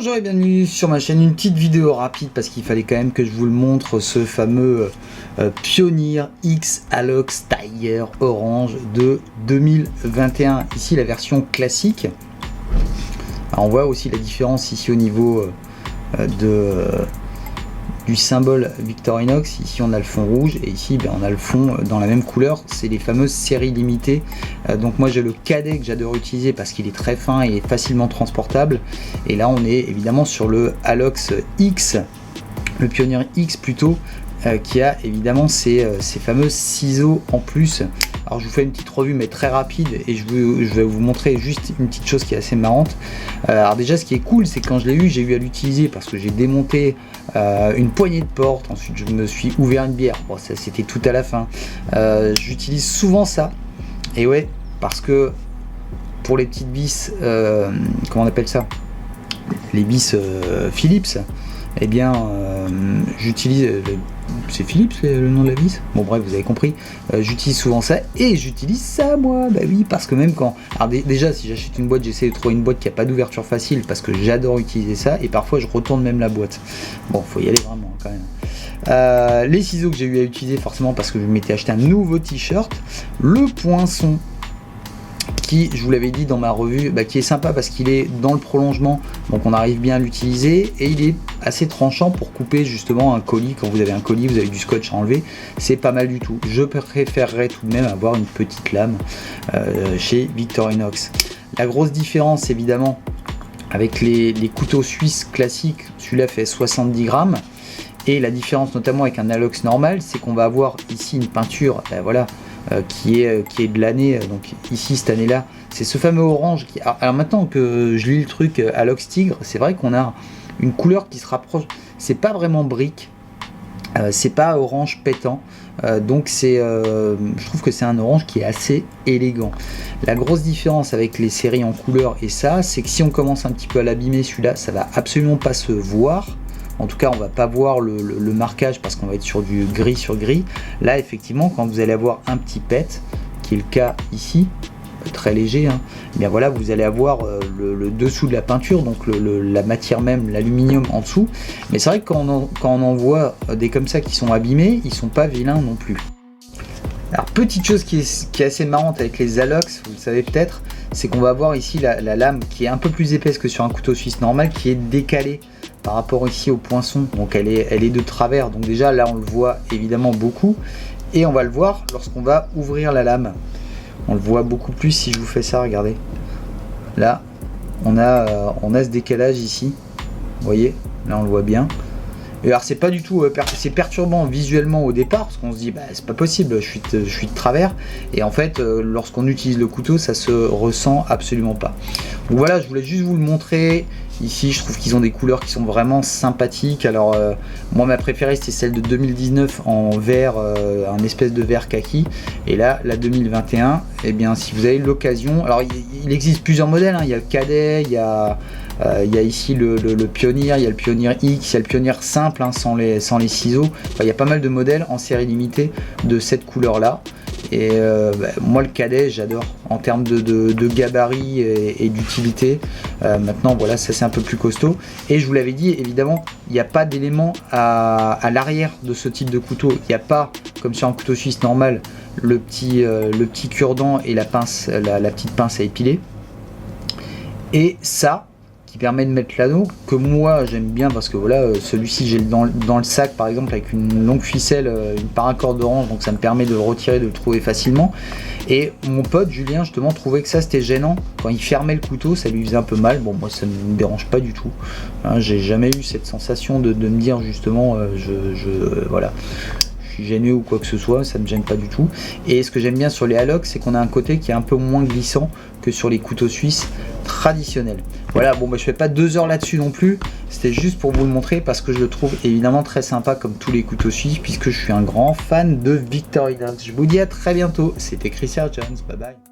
Bonjour et bienvenue sur ma chaîne, une petite vidéo rapide parce qu'il fallait quand même que je vous le montre, ce fameux Pioneer X Alox Tiger Orange de 2021. Ici la version classique. Alors, on voit aussi la différence ici au niveau du symbole Victorinox. Ici on a le fond rouge et ici on a le fond dans la même couleur. C'est les fameuses séries limitées. Donc moi j'ai le cadet que j'adore utiliser parce qu'il est très fin et facilement transportable. Et là on est évidemment sur le Alox X, le Pioneer X plutôt, qui a évidemment ces fameux ciseaux en plus. Alors je vous fais une petite revue mais très rapide et je vais vous montrer juste une petite chose qui est assez marrante. Alors déjà ce qui est cool, c'est que quand je l'ai eu, j'ai eu à l'utiliser parce que j'ai démonté une poignée de porte, ensuite je me suis ouvert une bière, bon ça c'était tout à la fin. J'utilise souvent ça, et ouais, parce que pour les petites vis, comment on appelle ça, les vis Philips, eh bien j'utilise, c'est Philips le nom de la vis, bon bref vous avez compris, j'utilise souvent ça et j'utilise ça moi, bah oui, parce que même quand, alors déjà si j'achète une boîte, j'essaie de trouver une boîte qui a pas d'ouverture facile parce que j'adore utiliser ça, et parfois je retourne même la boîte. Bon, faut y aller vraiment quand même. Les ciseaux que j'ai eu à utiliser forcément parce que je m'étais acheté un nouveau t-shirt, le poinçon qui, je vous l'avais dit dans ma revue, qui est sympa parce qu'il est dans le prolongement, donc on arrive bien à l'utiliser, et il est assez tranchant pour couper justement un colis. Quand vous avez un colis, vous avez du scotch à enlever, c'est pas mal du tout. Je préférerais tout de même avoir une petite lame chez Victorinox. La grosse différence évidemment avec les couteaux suisses classiques, celui-là fait 70 grammes, et la différence notamment avec un Alox normal, c'est qu'on va avoir ici une peinture, voilà, qui est de l'année. Donc ici cette année là c'est ce fameux orange qui, alors maintenant que je lis le truc Alox Tigre, c'est vrai qu'on a une couleur qui se rapproche, c'est pas vraiment brique, c'est pas orange pétant, donc c'est je trouve que c'est un orange qui est assez élégant. La grosse différence avec les séries en couleur et ça, c'est que si on commence un petit peu à l'abîmer, celui-là ça va absolument pas se voir. En tout cas on va pas voir le marquage parce qu'on va être sur du gris sur gris. Là effectivement quand vous allez avoir un petit pet, qui est le cas ici, très léger, hein, bien voilà, vous allez avoir le dessous de la peinture, donc la matière même, l'aluminium en dessous. Mais c'est vrai que quand on en voit des comme ça qui sont abîmés, ils sont pas vilains non plus. Alors petite chose qui est assez marrante avec les Alox, vous le savez peut-être, c'est qu'on va avoir ici la lame qui est un peu plus épaisse que sur un couteau suisse normal, qui est décalée par rapport ici au poinçon, donc elle est de travers, donc déjà là on le voit évidemment beaucoup, et on va le voir lorsqu'on va ouvrir la lame, on le voit beaucoup plus si je vous fais ça, regardez, là on a ce décalage ici, vous voyez, là on le voit bien. Et alors c'est pas du tout, c'est perturbant visuellement au départ parce qu'on se dit c'est pas possible, je suis de travers, et en fait lorsqu'on utilise le couteau ça se ressent absolument pas. Donc voilà, je voulais juste vous le montrer. Ici je trouve qu'ils ont des couleurs qui sont vraiment sympathiques. Alors moi ma préférée c'était celle de 2019 en vert, un espèce de vert kaki, et là la 2021, et bien si vous avez l'occasion, alors il existe plusieurs modèles, hein. Il y a le cadet, il y a ici le Pioneer, il y a le Pioneer X, il y a le Pioneer simple, hein, sans les ciseaux. Enfin, il y a pas mal de modèles en série limitée de cette couleur là, et moi le cadet j'adore en termes de gabarit et d'utilité. Maintenant voilà, ça c'est un peu plus costaud, et je vous l'avais dit évidemment il n'y a pas d'élément à l'arrière de ce type de couteau. Il n'y a pas, comme sur un couteau suisse normal, le petit cure-dent et la pince, la petite pince à épiler, et ça qui permet de mettre l'anneau, que moi j'aime bien parce que voilà, celui-ci j'ai dans le sac par exemple avec une longue ficelle, une paracorde orange, donc ça me permet de le retirer, de le trouver facilement. Et mon pote Julien justement trouvait que ça c'était gênant, quand il fermait le couteau ça lui faisait un peu mal. Bon, moi ça ne me dérange pas du tout, hein, j'ai jamais eu cette sensation de me dire justement voilà, gêné ou quoi que ce soit, ça me gêne pas du tout. Et ce que j'aime bien sur les Alox, c'est qu'on a un côté qui est un peu moins glissant que sur les couteaux suisses traditionnels. Voilà, bon je fais pas 2 heures là-dessus non plus, c'était juste pour vous le montrer parce que je le trouve évidemment très sympa comme tous les couteaux suisses, puisque je suis un grand fan de Victorinox. Je vous dis à très bientôt, c'était Christian Jones, bye bye.